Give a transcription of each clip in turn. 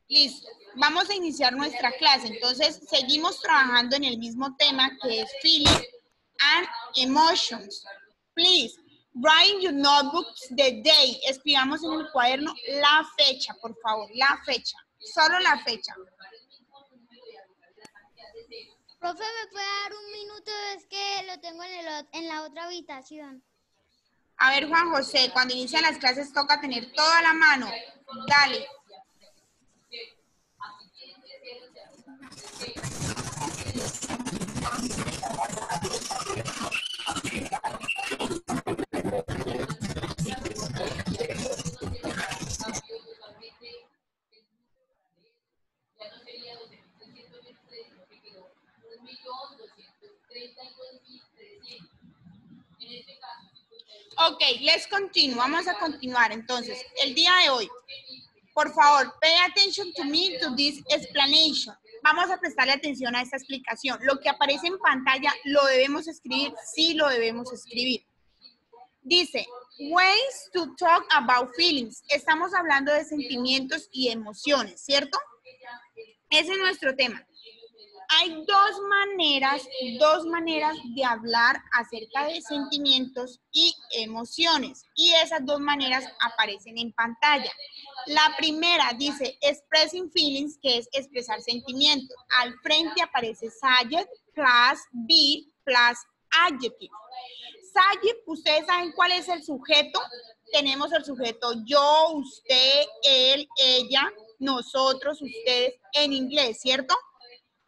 Listo. Vamos a iniciar nuestra clase. Entonces, seguimos trabajando en el mismo tema que es feeling and emotions. Please, write in your notebooks the day. Escribamos en el cuaderno la fecha, por favor. La fecha. Solo la fecha. Profe, ¿me puede dar un minuto? Es que lo tengo en la otra habitación. A ver, Juan José, cuando inician las clases toca tener toda la mano. Dale. Ok, let's continue. Vamos a continuar. Entonces, el día de hoy, por favor, pay attention to me to this explanation. Vamos a prestarle atención a esta explicación. Lo que aparece en pantalla, ¿lo debemos escribir? Sí, lo debemos escribir. Dice, ways to talk about feelings. Estamos hablando de sentimientos y emociones, ¿cierto? Ese es nuestro tema. Hay dos maneras de hablar acerca de sentimientos y emociones. Y esas dos maneras aparecen en pantalla. La primera dice expressing feelings, que es expresar sentimientos. Al frente aparece subject plus be plus adjective. Subject, ¿ustedes saben cuál es el sujeto? Tenemos el sujeto yo, usted, él, ella, nosotros, ustedes, en inglés, ¿cierto?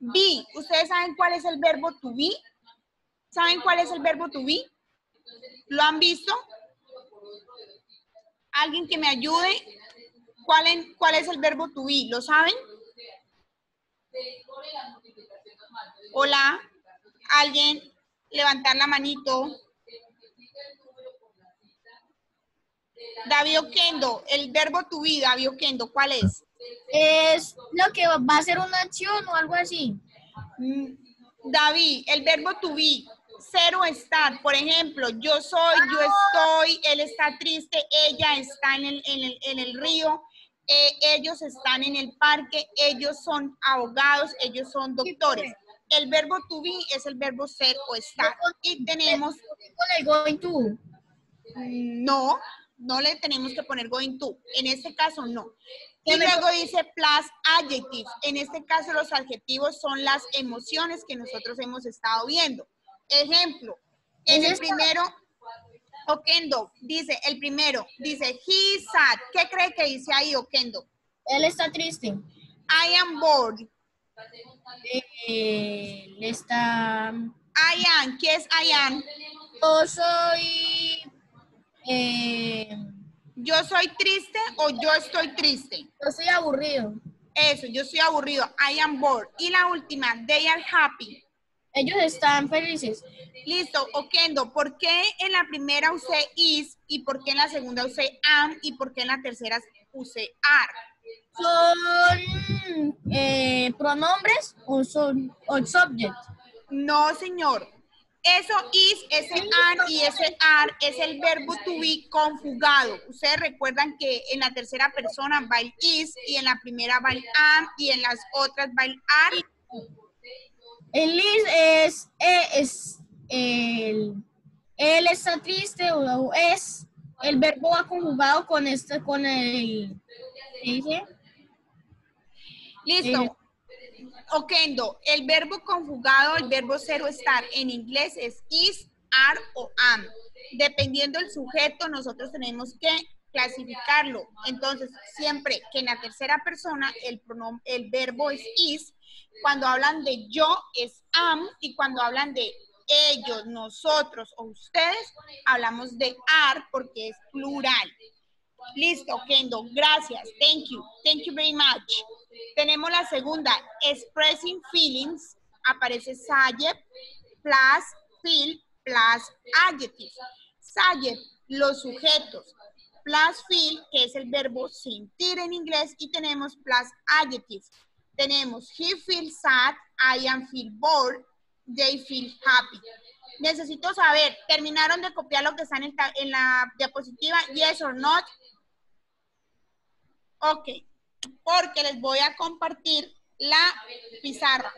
Be, ¿ustedes saben cuál es el verbo to be? ¿Saben cuál es el verbo to be? ¿Lo han visto? ¿Alguien que me ayude? ¿Cuál es el verbo to be? ¿Lo saben? Hola, ¿alguien? Levantar la manito. David Oquendo, el verbo to be, David Oquendo, ¿cuál es? Es lo que va a ser una acción o algo así. David, el verbo to be, ser o estar. Por ejemplo, yo soy, yo estoy, él está triste, ella está en el río, ellos están en el parque, ellos son abogados, ellos son doctores. El verbo to be es el verbo ser o estar. Y tenemos... Con el going to. No le tenemos que poner going to. En este caso, no. Y luego dice plus adjectives. En este caso, los adjetivos son las emociones que nosotros hemos estado viendo. Ejemplo, en el primero, Oquendo, dice, el primero, dice, he is sad. ¿Qué cree que dice ahí, Oquendo? Él está triste. I am bored. Él está... I am. ¿Qué es I am? Yo soy... ¿Yo soy triste o yo estoy triste? Yo soy aburrido. Eso, yo soy aburrido. I am bored. Y la última, they are happy. Ellos están felices. Listo, Oquendo, ¿por qué en la primera usé is y por qué en la segunda usé am y por qué en la tercera usé are? ¿Son pronombres o son subject? No, señor. Eso is, ese an y ese are es el verbo to be conjugado. Ustedes recuerdan que en la tercera persona va el is y en la primera va el am y en las otras va el are. El is él está triste o es el verbo va conjugado con el ¿qué dice? Listo. Oquendo, el verbo conjugado, el verbo ser o estar en inglés es is, are o am. Dependiendo del sujeto, nosotros tenemos que clasificarlo. Entonces, siempre que en la tercera persona el verbo es is, cuando hablan de yo es am y cuando hablan de ellos, nosotros o ustedes, hablamos de are porque es plural. Listo, Kendo, gracias. Thank you very much. Tenemos la segunda, expressing feelings, aparece subject plus feel plus adjective. Subject, los sujetos, plus feel, que es el verbo sentir en inglés, y tenemos plus adjective. Tenemos he feels sad, I am feel bored, they feel happy. Necesito saber, ¿terminaron de copiar lo que está en la diapositiva? Yes or not? Ok, porque les voy a compartir la pizarra.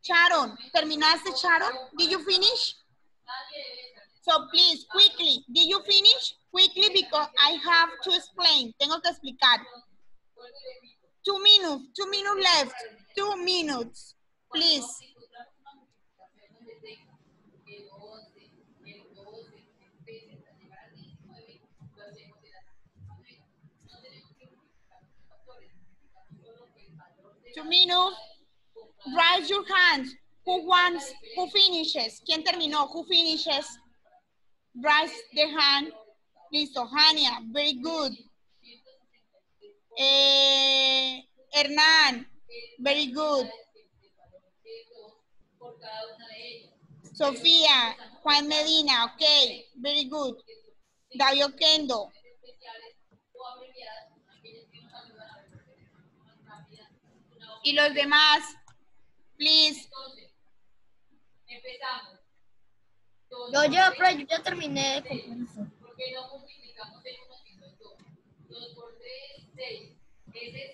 Sharon, ¿terminaste, Sharon? Did you finish? So please, quickly, did you finish? Quickly, because I have to explain. Tengo que explicar. 2 minutes left. 2 minutes, please. Two minutes. Raise your hands. Who finishes? ¿Quién terminó? Who finishes? Raise the hand. Listo, Hania, very good. Hernán, very good. Sofía, Juan Medina, ok, very good. David Oquendo. Y los demás, please. Yo ya terminé con eso.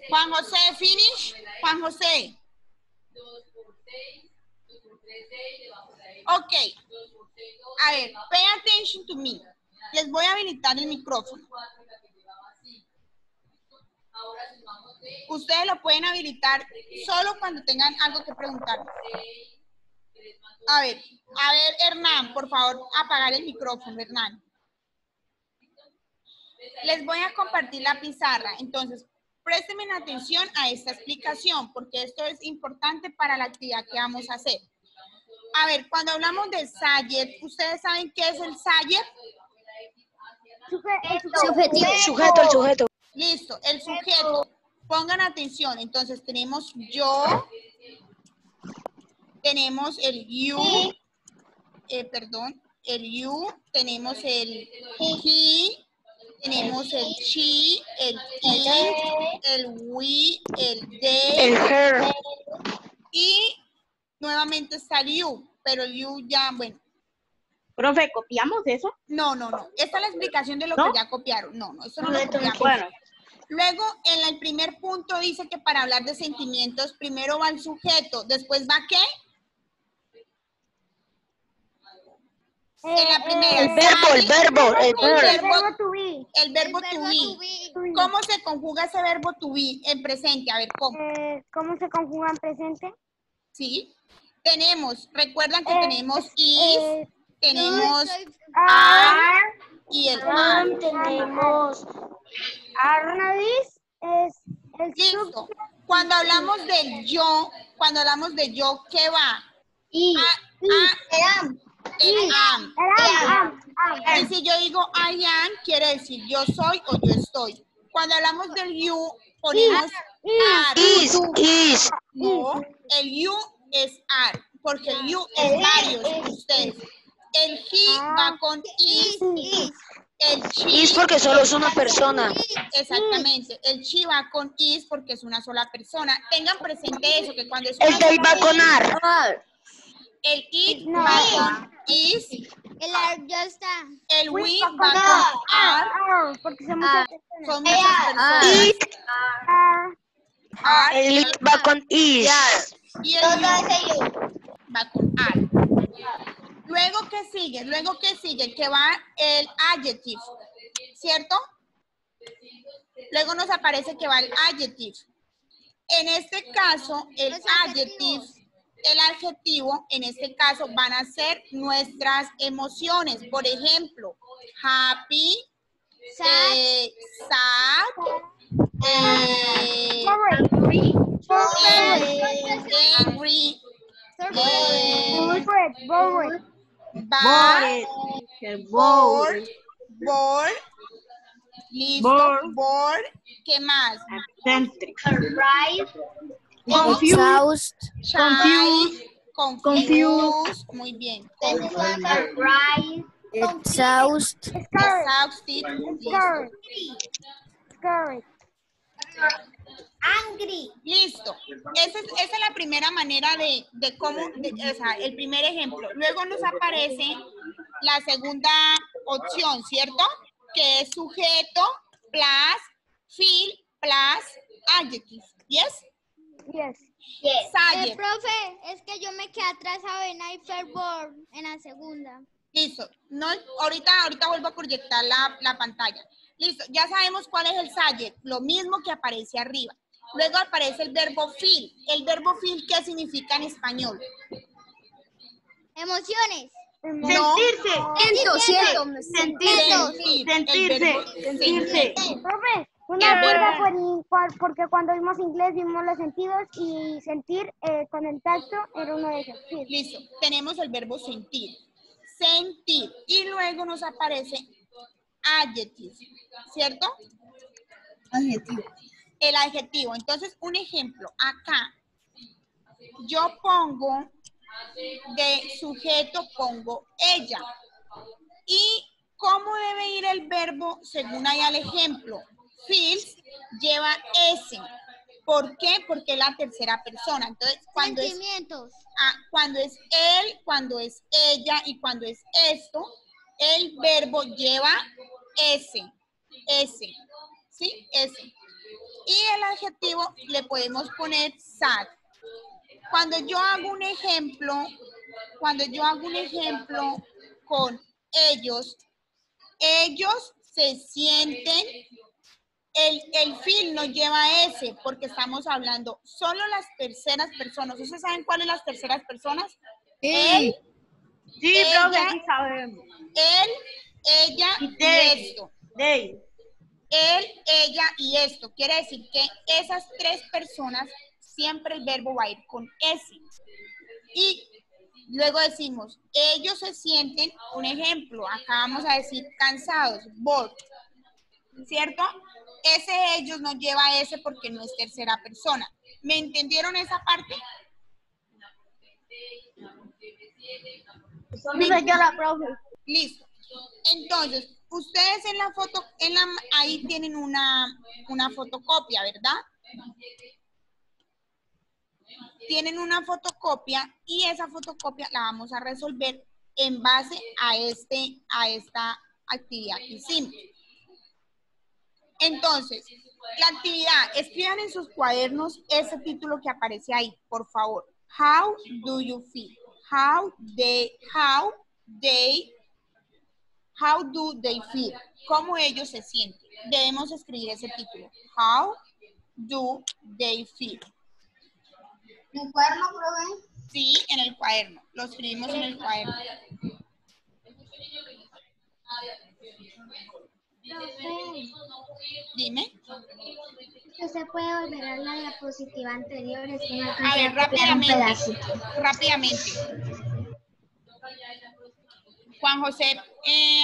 Juan José, finish. Juan José. Ok. A ver, pay attention to me. Les voy a habilitar el micrófono. Ustedes lo pueden habilitar solo cuando tengan algo que preguntar. A ver, Hernán, por favor, apagar el micrófono, Hernán. Les voy a compartir la pizarra, entonces préstenme atención a esta explicación porque esto es importante para la actividad que vamos a hacer. A ver, cuando hablamos de subject, ¿ustedes saben qué es el subject? El sujeto. Listo, el sujeto. Pongan atención, entonces tenemos yo, tenemos el you, el you, tenemos el he, tenemos el she, el it, el we, el they, El her. y nuevamente está el you, pero el you ya, bueno. Profe, ¿copiamos eso? No. Esta es la explicación de lo que ya copiaron. No, eso no lo copiamos. Bueno. Luego, en el primer punto dice que para hablar de sentimientos, primero va el sujeto, después va ¿qué? En la primera. El verbo. El verbo to be. ¿Cómo se conjuga ese verbo to be en presente? A ver, ¿cómo? ¿Cómo se conjuga en presente? Sí. Tenemos, recuerdan que tenemos is, tenemos Are. y el are. Tenemos. Arnadis es el Listo. Cuando hablamos del yo, ¿qué va? El am. Y si yo digo I am, quiere decir yo soy o yo estoy. Cuando hablamos del you, ponemos are. Is. No, el you es are, porque el you es varios, ustedes. El he va con is. El she. Is porque solo es una persona. Exactamente. El she va con is porque es una sola persona. Tengan presente eso, que cuando es El they va con ar. el it va con is. El ar ya está. El we va con are. Porque son muchas personas. Son muchas personas. It. Are. El it va con is. Y el you va con are. Luego, ¿qué sigue? Que va el adjective, ¿cierto? Luego nos aparece que va el adjective. En este caso, el adjetivo, en este caso, van a ser nuestras emociones. Por ejemplo, happy, sad, angry, bad, bored, listo, bored, ¿qué más? Confused, muy bien. Exhausted, Angry. Listo. Esa es la primera manera de cómo, el primer ejemplo. Luego nos aparece la segunda opción, ¿cierto? Que es sujeto plus feel plus adjective. Yes? Yes. Subject. Profe, es que yo me quedé atrasado en Hyperboard en la segunda. Listo. No, ahorita vuelvo a proyectar la pantalla. Listo. Ya sabemos cuál es el subject. Lo mismo que aparece arriba. Luego aparece el verbo feel. El verbo feel, ¿qué significa en español? Emociones. No. Sentirse. Profe, una duda porque cuando vimos inglés vimos los sentidos y sentir con el tacto era uno de esos. Sí. Listo. Tenemos el verbo sentir. Sentir. Y luego nos aparece adjective. ¿Cierto? Adjetivo. El adjetivo. Entonces, un ejemplo. Acá, yo pongo de sujeto, pongo ella. ¿Y cómo debe ir el verbo según ahí al ejemplo? Feels lleva S. ¿Por qué? Porque es la tercera persona. Entonces, cuando es él, cuando es ella y cuando es esto, el verbo lleva S. S. ¿Sí? S. Y el adjetivo le podemos poner sad. Cuando yo hago un ejemplo con ellos se sienten, el feel no lleva S porque estamos hablando solo las terceras personas. ¿Ustedes saben cuáles son las terceras personas? Él, Sí, ella, profe, sí sabemos. él, ella y esto. They. Él, ella y esto. Quiere decir que esas tres personas siempre el verbo va a ir con S. Y luego decimos, ellos se sienten, un ejemplo, acá vamos a decir cansados, bored, ¿cierto? Ese ellos no lleva S porque no es tercera persona. ¿Me entendieron esa parte? Listo. Entonces, ustedes en la foto, ahí tienen una fotocopia, ¿verdad? Tienen una fotocopia y esa fotocopia la vamos a resolver en base a esta actividad que hicimos. Entonces, la actividad, escriban en sus cuadernos ese título que aparece ahí, por favor. How do you feel? How do they feel? ¿Cómo ellos se sienten? Debemos escribir ese título. How do they feel? ¿En el cuaderno, profe? Sí, en el cuaderno. Lo escribimos en el cuaderno. Dime. ¿Usted puede volver a la diapositiva anterior? Es que no A ver, rápidamente. Juan José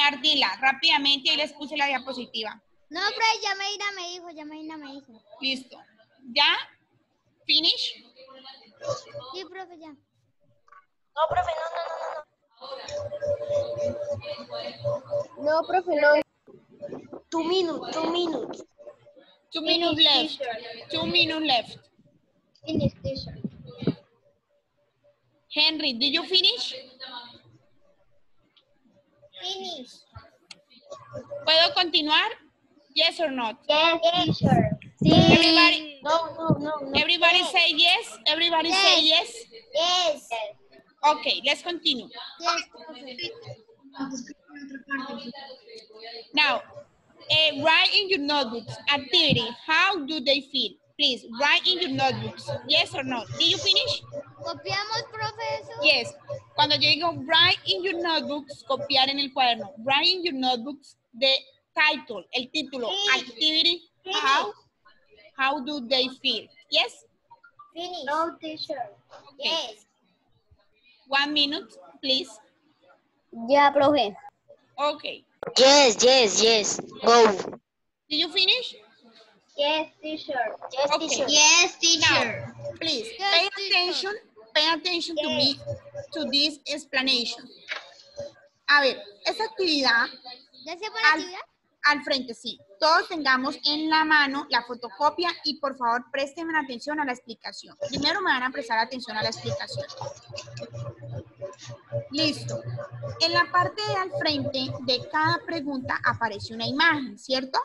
Ardila, rápidamente, y les puse la diapositiva. No, profe, Yameira me dijo. Listo. ¿Ya? ¿Finish? Sí, profe, ya. No, profe, no. No, profe, no. 2 minutes. 2 minutes left. 2 minutes left. Finish, teacher. Henry, did you finish? Finish. ¿Puedo continuar? Yes or not? Yes, teacher. Everybody, No. everybody say yes. Everybody say yes. Yes. Okay, let's continue. Yes, profe. Now, write in your notebooks activity. How do they feel? Please, write in your notebooks. Yes or no? Did you finish? ¿Copiamos, profe, eso? Yes. Cuando yo digo write in your notebooks, copiar en el cuaderno. Write in your notebooks the title, el título, activity, how do they feel? Yes? Finish. No, teacher. Okay. Yes. 1 minute, please. Ya, profe. Okay. Yes. Go. Did you finish? Yes, teacher. Okay. Yes, Now, please, Yes, pay attention to me, to this explanation. A ver, esta actividad, ¿Ya se pone actividad? al frente, sí. Todos tengamos en la mano la fotocopia y por favor presten atención a la explicación. Primero me van a prestar atención a la explicación. Listo. En la parte de al frente de cada pregunta aparece una imagen, ¿cierto?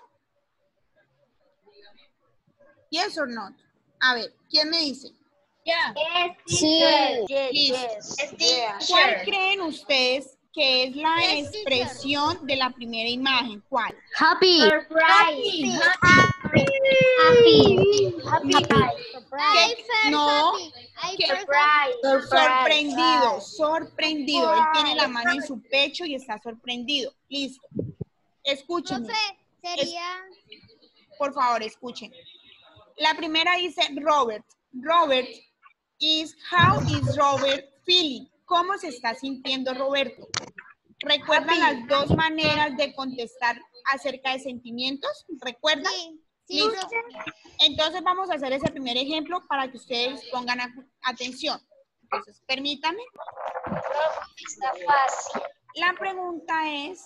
Yes or not? A ver, ¿quién me dice? Yeah. Sí. Yes, Listo. yes. ¿Cuál creen ustedes que es la expresión de la primera imagen? ¿Cuál? Happy. Happy. No, que- sorprendido, sorprendido. Él tiene la mano en su pecho y está sorprendido. Listo. Escúchenme. Sería Por favor, escuchen. La primera dice Robert. Robert how is Robert feeling? ¿Cómo se está sintiendo Roberto? ¿Recuerdan las dos maneras de contestar acerca de sentimientos? ¿Recuerdan? sí, Listo. Entonces vamos a hacer ese primer ejemplo para que ustedes pongan atención. Entonces, permítanme. Está fácil. La pregunta es,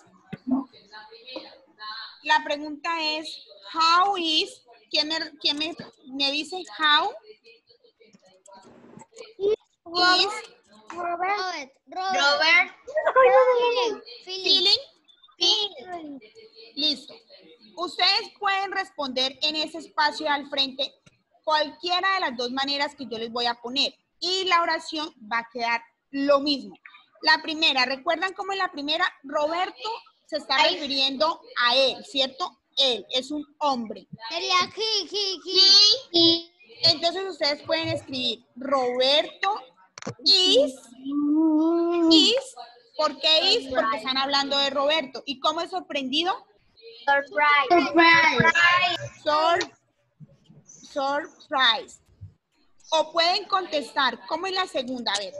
how is, ¿quién me dice how is Robert. feeling? Listo. Ustedes pueden responder en ese espacio al frente cualquiera de las dos maneras que yo les voy a poner y la oración va a quedar lo mismo. La primera, ¿recuerdan cómo en la primera Roberto se está refiriendo a él, ¿cierto? Él es un hombre. Sería Entonces ustedes pueden escribir Roberto is, ¿por qué is? Porque están hablando de Roberto. ¿Y cómo es sorprendido? Surprise. O pueden contestar, ¿cómo es la segunda? A ver.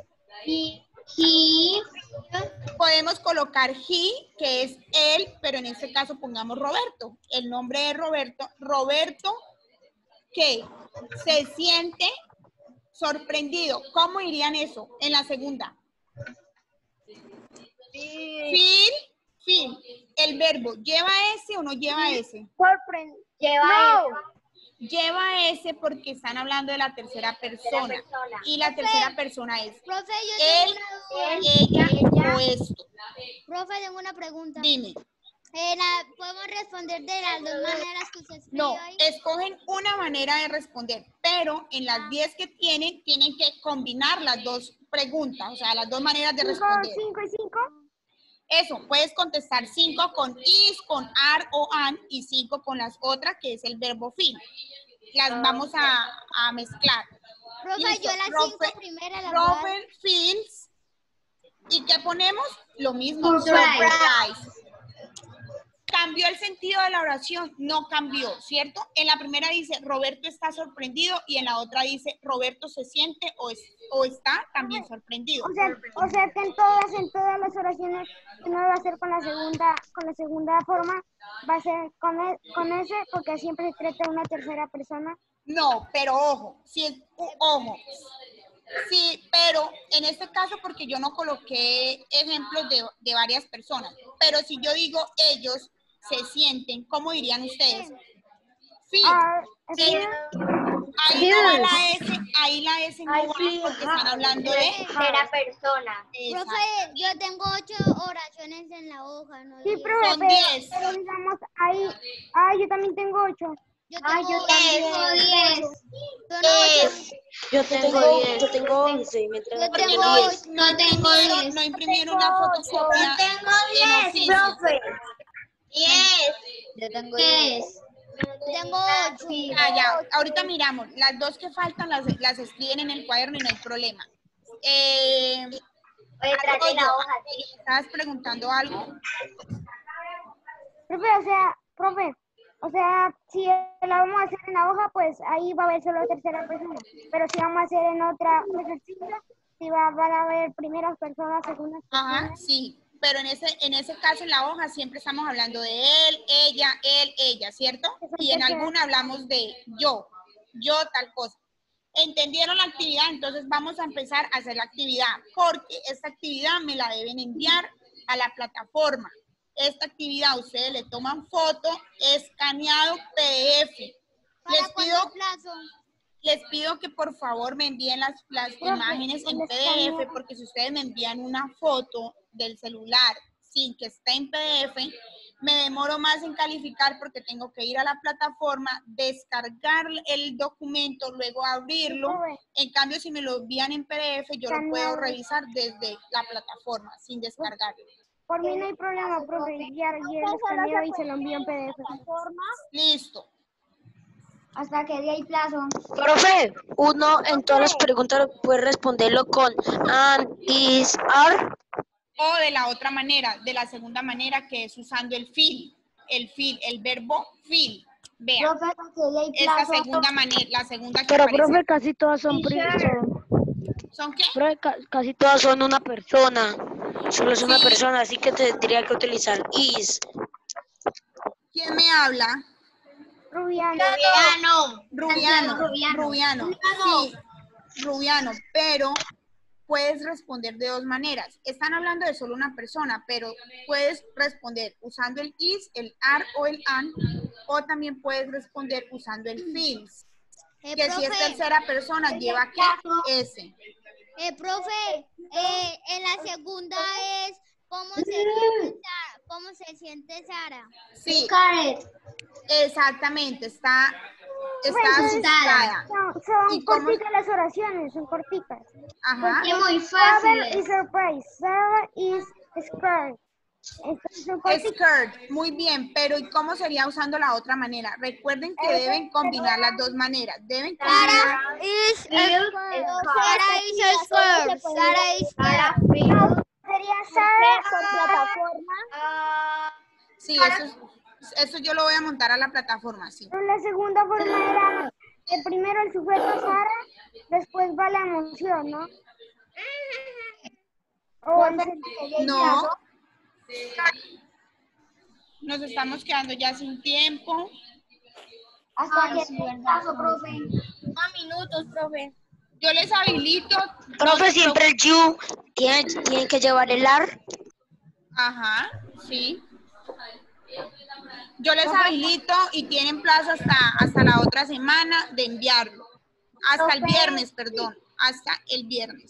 Podemos colocar he, que es él, pero en este caso pongamos Roberto. El nombre de Roberto. Roberto, ¿qué? Se siente sorprendido. ¿Cómo dirían eso en la segunda? Feel. El verbo, ¿lleva ese o no lleva ese? Lleva ese porque están hablando de la tercera persona. Y la tercera persona es Profe, él, ella o esto. Profe, tengo una pregunta. Dime. ¿Podemos responder de las dos maneras que usted escribió No, ahí? escogen una manera de responder, pero en las 10 que tienen que combinar las dos preguntas, o sea, las dos maneras de responder. 5 y 5. Eso, puedes contestar 5 con is, con are o an, y 5 con las otras, que es el verbo feel. Las vamos a mezclar. Profe, Listo. yo las 5 primeras las voy a dar. Robert feels. ¿Y qué ponemos? Lo mismo. Surprise. ¿Cambió el sentido de la oración? No cambió, ¿cierto? En la primera dice Roberto está sorprendido y en la otra dice Roberto se siente o está también sorprendido. O sea que en todas las oraciones que uno va a hacer con la segunda forma, va a ser con ese, porque siempre se trata de una tercera persona. No, pero ojo, ojo. Sí, pero en este caso porque yo no coloqué ejemplos de varias personas, pero si yo digo ellos se sienten, ¿cómo dirían ustedes? Sí, ahí no va la S, ahí la S no va porque están hablando de Tercera persona. Profe, yo tengo 8 oraciones en la hoja, ¿no? Sí, profe, son 10. Pero digamos, ahí, yo también tengo 8. Yo tengo 10. Yo tengo 11. Me entregan Porque no imprimieron la fotocopia. profe. 10. Yo tengo 10. Tengo 8. Ya, ahorita miramos. Las dos que faltan las escriben en el cuaderno y no hay problema. Traje la hoja. ¿Estabas preguntando algo? Profe, o sea, si la vamos a hacer en la hoja, pues ahí va a haber solo tercera persona. Pero si vamos a hacer en otra, pues sí van a haber primeras personas, segundas personas. Ajá, sí. Pero en ese caso en la hoja siempre estamos hablando de él, ella, ¿cierto? Y en alguna hablamos de yo tal cosa. ¿Entendieron la actividad? Entonces vamos a empezar a hacer la actividad, porque esta actividad me la deben enviar a la plataforma. Esta actividad ustedes le toman foto, escaneado PDF. Les pido que por favor me envíen las imágenes en PDF, porque si ustedes me envían una foto del celular sin que esté en PDF, me demoro más en calificar porque tengo que ir a la plataforma, descargar el documento, luego abrirlo. En cambio, si me lo envían en PDF, yo lo puedo revisar desde la plataforma sin descargarlo. Por mí no hay problema, profe. Ya lo escaneo y se lo envío en PDF. Listo. ¿Hasta qué día hay plazo? Profe, uno en todas las preguntas puede responderlo con and, is, are. O de la otra manera, de la segunda manera, que es usando el feel, el verbo feel. Vean, Profe, ¿hasta qué día hay esta plazo? segunda manera, la segunda que Pero, aparece. profe, casi todas son... ¿Son qué? Profe, casi Todas son una persona. Solo es una Sí. persona, así que tendría que utilizar is. ¿Quién me habla? Rubiano. Rubiano. Sí, Rubiano, pero puedes responder de dos maneras. Están hablando de solo una persona, pero puedes responder usando el is, el are o el an, o también puedes responder usando el feels. Que si es tercera persona, lleva ¿qué? Ese. Profe, en la segunda es ¿cómo se siente Sara? Sí, exactamente, está asustada. Son ¿Y cómo? corticas las oraciones, son corticas. Ajá. Muy fácil. Sarah is surprised. Sarah is scared. Entonces, son corticas. Skirt, muy bien, pero ¿y cómo sería usando la otra manera? Recuerden que deben combinar las dos maneras. Deben combinar. Sería Sarah con plataforma. Sí, eso yo lo voy a montar a la plataforma, sí. La segunda forma era primero el sujeto Sara, después va la emoción, ¿no? O No. Nos estamos quedando ya sin tiempo. hasta que paso, profe. 5 minutos, profe. Yo les habilito. Profe, siempre el you tiene que llevar el are. Ajá, sí. Yo les habilito y tienen plazo hasta la otra semana de enviarlo. Hasta el viernes, perdón. Hasta el viernes.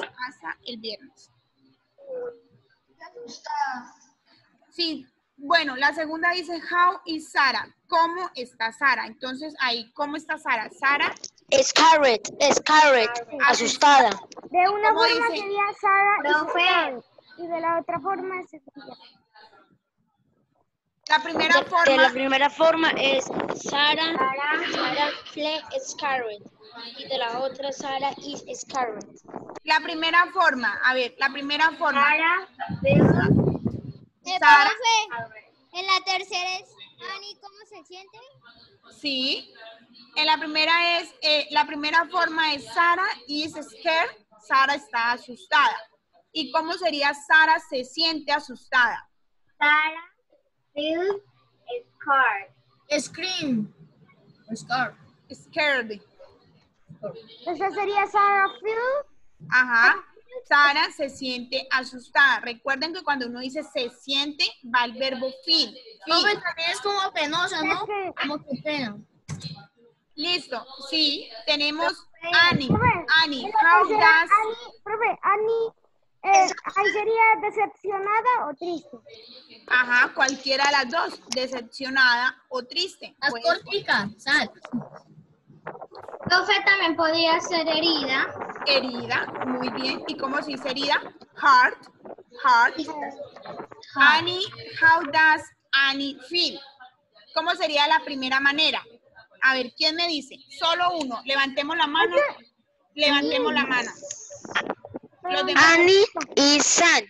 Sí. Bueno, la segunda dice, how is Sara? ¿Cómo está Sara? Entonces, ahí, ¿cómo está Sara? Sara. Scared, asustada. De una ¿Cómo forma dice? sería Sara is scared, y de la otra forma sería... La primera De la forma, primera forma es Sara fue scared. Y de la otra, Sara is scared. la primera forma, a ver, la primera forma. Sara, Profe, en la tercera es Ani, ¿cómo se siente? sí. En la primera forma es Sara is scared. Sara está asustada. ¿Y cómo sería Sara se siente asustada? Sara feels scared. Scream. Scar. Scared. Esa sería Sara feel. Ajá. Sara se siente asustada. Recuerden que cuando uno dice se siente, va el verbo feel. Profe, también es como penosa, ¿no? Es que- Como que pena. Listo. Sí, tenemos Annie. Profe, Annie, en la how tercera, does... profe, ahí sería decepcionada o triste. Ajá, cualquiera de las dos, decepcionada o triste. Más Pues, cortica, sal. Profe, también podría ser herida. herida, muy bien. ¿Y cómo se dice herida? Heart. Annie, how does Annie feel? ¿Cómo sería la primera manera? A ver, ¿quién me dice? Solo uno. Levantemos la mano. Los demás. Annie is sad.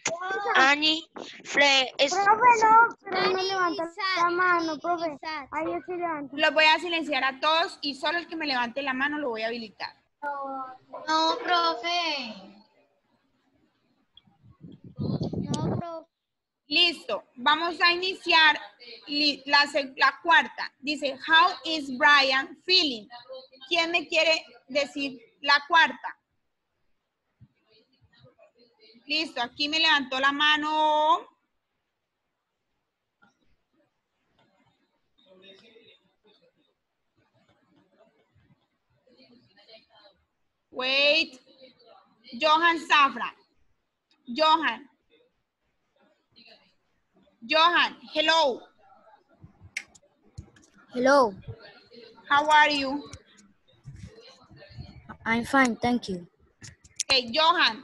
Annie fue Profe, no, pero no levanta la mano, profe. Ahí yo sí levanto. Los voy a silenciar a todos y solo el que me levante la mano lo voy a habilitar. No, profe. No, profe. Listo, vamos a iniciar la cuarta. Dice, how is Brian feeling? ¿Quién me quiere decir la cuarta? Listo, aquí me levantó la mano. Wait. Johan Zafra. Johan, hello. Hello, How are you? I'm fine, thank you. Okay, Johan,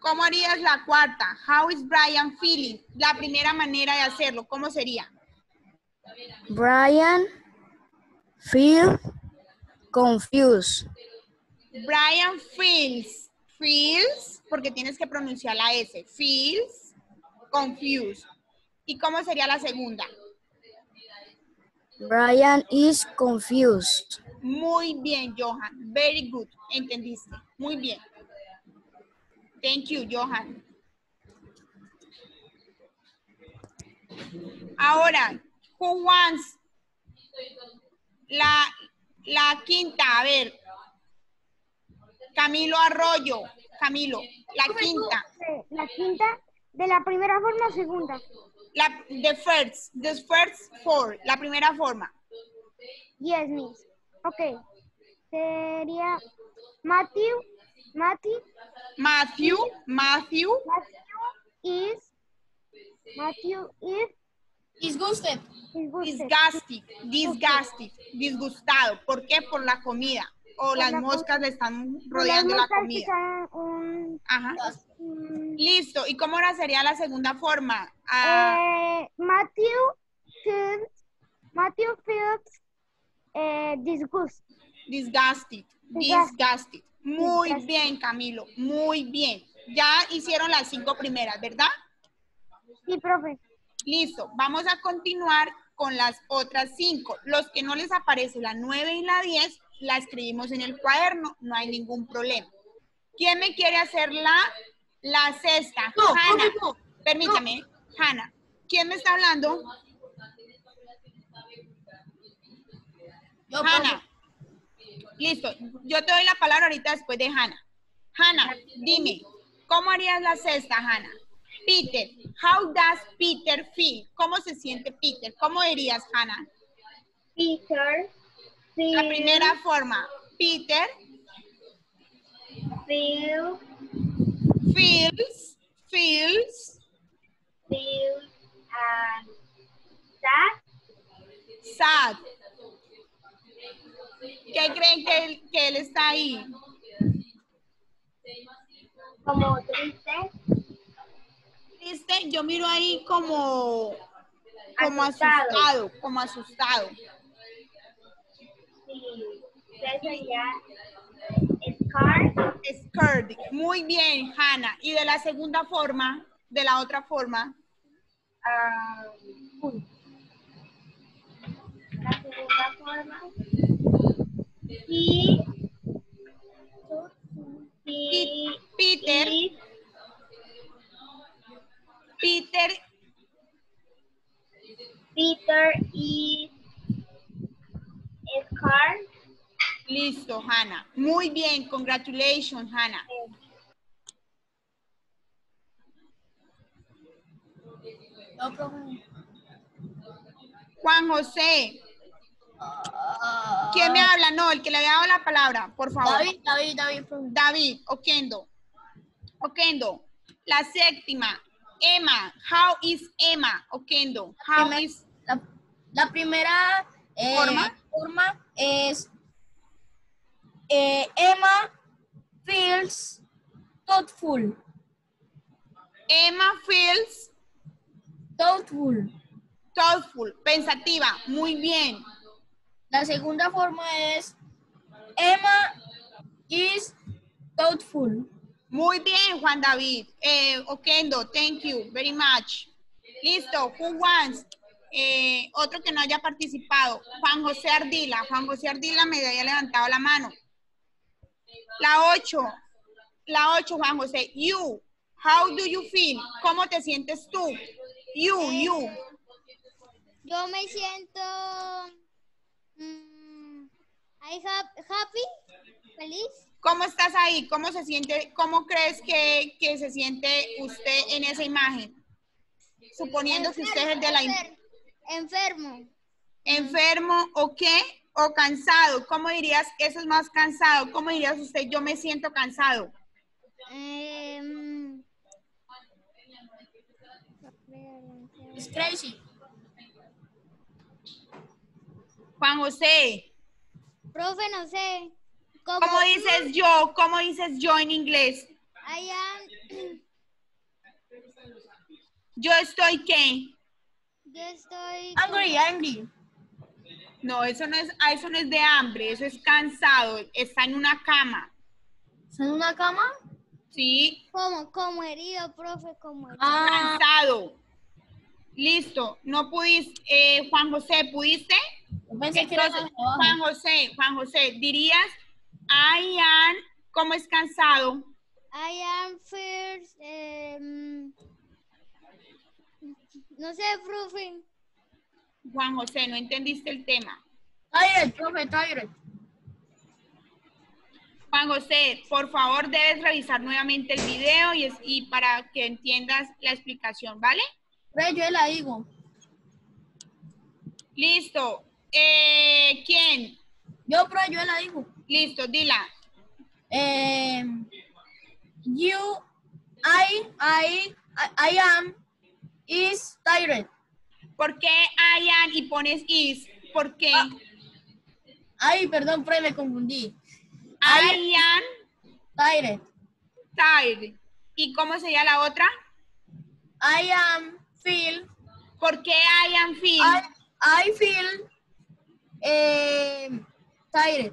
¿cómo harías la cuarta? How is Brian feeling? La primera manera de hacerlo, ¿cómo sería? Brian feel confused. Brian feels, porque tienes que pronunciar la S, feels confused. ¿Y cómo sería la segunda? Brian is confused. Muy bien, Johan. Very good. ¿Entendiste? Muy bien. Thank you, Johan. Ahora, who wants la quinta? A ver. Camilo Arroyo. Camilo, la quinta. La quinta, de la primera forma o segunda. The first four, la primera forma. Yes, miss. Ok. Sería Matthew is Disgusted. Disgustado. ¿Por qué? Por la comida. O las moscas le están rodeando la comida. Ajá. Listo. ¿Y cómo ahora sería la segunda forma? Matthew feels disgusted. Muy bien, Camilo. Muy bien. Ya hicieron las 5 primeras, ¿verdad? Sí, profe. Listo. Vamos a continuar con las otras 5. Los que no les aparece la 9 y la 10, la escribimos en el cuaderno. No hay ningún problema. ¿Quién me quiere hacer la sexta? No, Hanna. no. Permítame. Hanna. ¿Quién me está hablando? Hanna. Listo. Yo te doy la palabra ahorita después de Hanna. Hanna, dime, ¿cómo harías la sexta, Hanna? Peter, how does Peter feel? ¿Cómo se siente Peter? ¿Cómo dirías, Hanna? Peter La primera forma. Peter feels sad. ¿Qué creen que él está ahí? como triste. Triste, yo miro ahí como asustado. Sí, sería Scared. Muy bien, Hanna. ¿Y de la segunda forma? De la otra forma. La segunda forma. Peter is scared. Listo, Hanna. Muy bien, congratulations, Hanna. Juan José. ¿Quién me habla? No, el que le había dado la palabra, por favor. David, Oquendo. La séptima. Emma. How is Emma? Oquendo. La primera forma es Emma feels thoughtful. Emma feels thoughtful, pensativa. Muy bien. La segunda forma es Emma is thoughtful. Muy bien, Juan David. Oquendo, thank you very much. Listo, who wants? Otro que no haya participado. Juan José Ardila. Juan José Ardila me había levantado la mano. La 8, Juan José. You, how do you feel? ¿Cómo te sientes tú? You. Yo me siento happy, feliz. ¿Cómo estás ahí? ¿Cómo se siente? ¿Cómo crees que se siente usted en esa imagen? Suponiendo que usted es el de la... Enfermo. ¿Enfermo o qué? ¿O cansado? ¿Cómo dirías eso es más cansado? ¿Cómo dirías usted yo me siento cansado? It's crazy. Juan José, Profe, no sé. ¿cómo dices yo? ¿Cómo dices yo en inglés? I am. Yo estoy ¿qué? Yo estoy. Angry. No, eso no es de hambre, eso es cansado, está en una cama. ¿Está en una cama? Sí, Como herido, profe, como herido. Ah, cansado. Listo, no pudiste, Juan José, ¿pudiste? yo pensé que era Entonces, abajo. Juan José, dirías, I am, ¿cómo es cansado? I am first. No sé, profe. Juan José, no entendiste el tema. Tired, profe, tired. Juan José, por favor, debes revisar nuevamente el video y para que entiendas la explicación, ¿vale? Profe, yo la digo. Listo. ¿Quién? Yo, profe, yo la digo. Listo, dila. I am is tired. ¿Por qué I am y pones is? ¿Por qué? Ay, perdón, profe, me confundí. I am Tired. tired. ¿Y cómo sería la otra? I am feel. ¿Por qué I am feel? I feel tired.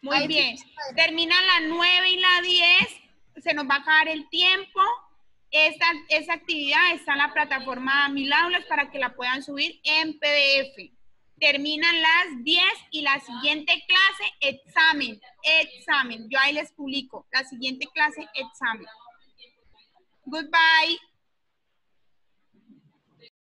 Muy bien. Terminan las 9 y la 10. Se nos va a acabar el tiempo. Esta actividad está en la plataforma Mil Aulas para que la puedan subir en PDF. Terminan las 10 y la siguiente clase, examen. Yo ahí les publico. La siguiente clase, examen. Goodbye.